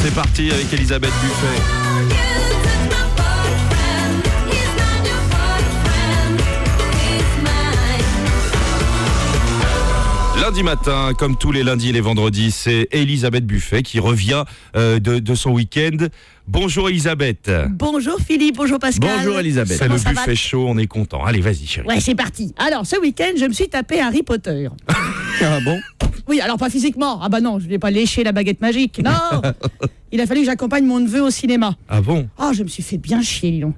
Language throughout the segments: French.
C'est parti avec Elisabeth Buffet. Lundi matin, comme tous les lundis et les vendredis, c'est Elisabeth Buffet qui revient de son week-end. Bonjour Elisabeth. Bonjour Philippe, bonjour Pascal. Bonjour Elisabeth. C'est le buffet chaud, on est content. Allez, vas-y chérie. Ouais, c'est parti. Alors, ce week-end, je me suis tapé Harry Potter. Ah bon? Oui, alors pas physiquement. Ah bah non, je ne vais pas lécher la baguette magique. Non. Il a fallu que j'accompagne mon neveu au cinéma. Ah bon? Ah, je me suis fait bien chier, dis donc.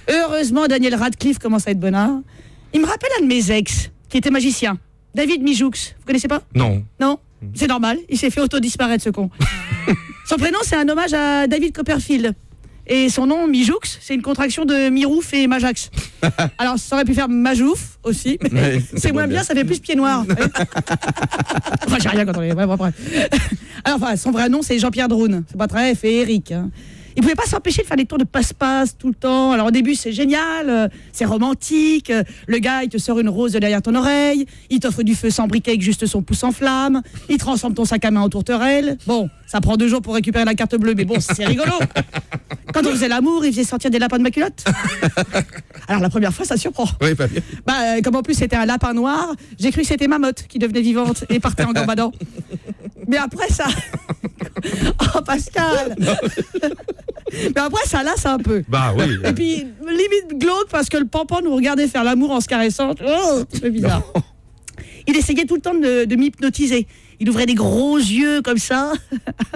Heureusement, Daniel Radcliffe commence à être bonnard. Il me rappelle un de mes ex, qui était magicien. David Mijoux. Vous connaissez pas? Non. Non? C'est normal, il s'est fait auto-disparaître ce con. Son prénom, c'est un hommage à David Copperfield. Et son nom, Mijoux, c'est une contraction de Mirouf et Majax. Alors, ça aurait pu faire Majouf aussi, mais c'est moins bien, ça fait plus pied noir. Enfin, j'ai rien quand on est... Bref. Alors, enfin, son vrai nom, c'est Jean-Pierre Droun. C'est pas très féerique. Hein. Il pouvait pas s'empêcher de faire des tours de passe-passe tout le temps. Alors au début c'est génial, c'est romantique, le gars il te sort une rose de derrière ton oreille, il t'offre du feu sans briquet avec juste son pouce en flamme, il transforme ton sac à main en tourterelle. Bon, ça prend 2 jours pour récupérer la carte bleue, mais bon c'est rigolo. Quand on faisait l'amour, il faisait sortir des lapins de ma culotte. Alors la première fois ça surprend. Oui, pas bien. Bah comme en plus c'était un lapin noir, j'ai cru que c'était ma motte qui devenait vivante et partait en gambadant. Mais après ça... Oh Pascal. Mais après ça lasse un peu. Bah oui. Et puis limite glauque parce que le pampan nous regardait faire l'amour en se caressant. Oh, c'est bizarre. Non. Il essayait tout le temps de m'hypnotiser. Il ouvrait des gros yeux comme ça,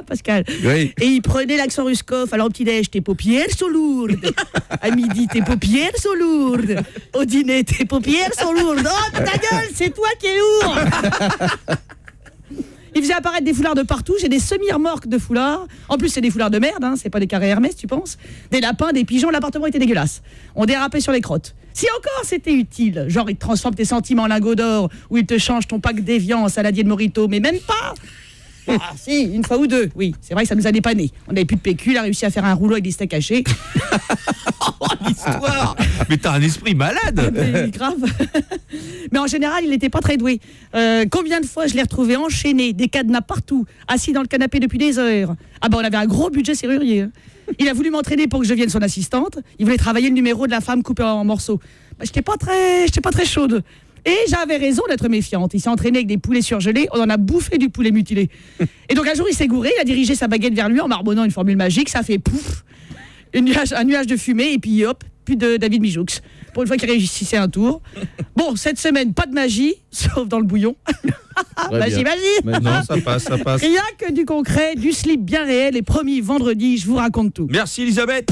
Pascal. Oui. Et il prenait l'accent Ruskov. Alors au petit-déj, tes paupières sont lourdes. À midi, tes paupières sont lourdes. Au dîner, tes paupières sont lourdes. Oh ta gueule, c'est toi qui es lourd. Il faisait apparaître des foulards de partout. J'ai des semi-remorques de foulards. En plus, c'est des foulards de merde, hein. C'est pas des carrés Hermès, tu penses? Des lapins, des pigeons, l'appartement était dégueulasse. On dérapait sur les crottes. Si encore c'était utile, genre il te transforme tes sentiments en lingots d'or ou il te change ton pack d'évian en saladier de Morito, mais même pas. Ah si, une fois ou deux, oui. C'est vrai que ça nous a dépanné. On n'avait plus de PQ, il a réussi à faire un rouleau avec des steaks hachés. Oh, l'histoire. Mais t'as un esprit malade. Mais, grave. Mais en général, il n'était pas très doué. Combien de fois je l'ai retrouvé enchaîné, des cadenas partout, assis dans le canapé depuis des heures. Ah ben on avait un gros budget serrurier. Il a voulu m'entraîner pour que je devienne son assistante. Il voulait travailler le numéro de la femme coupée en morceaux. Ben, j'étais pas très chaude. Et j'avais raison d'être méfiante. Il s'est entraîné avec des poulets surgelés. On en a bouffé du poulet mutilé. Et donc un jour, il s'est gouré. Il a dirigé sa baguette vers lui en marmonnant une formule magique. Ça fait pouf, un nuage de fumée. Et puis hop, plus de David Mijoux. Pour une fois qu'il réussissait un tour. Bon, cette semaine, pas de magie, sauf dans le bouillon. Magie. Non, ça passe. Rien que du concret, du slip bien réel. Et promis, vendredi, je vous raconte tout. Merci Elisabeth.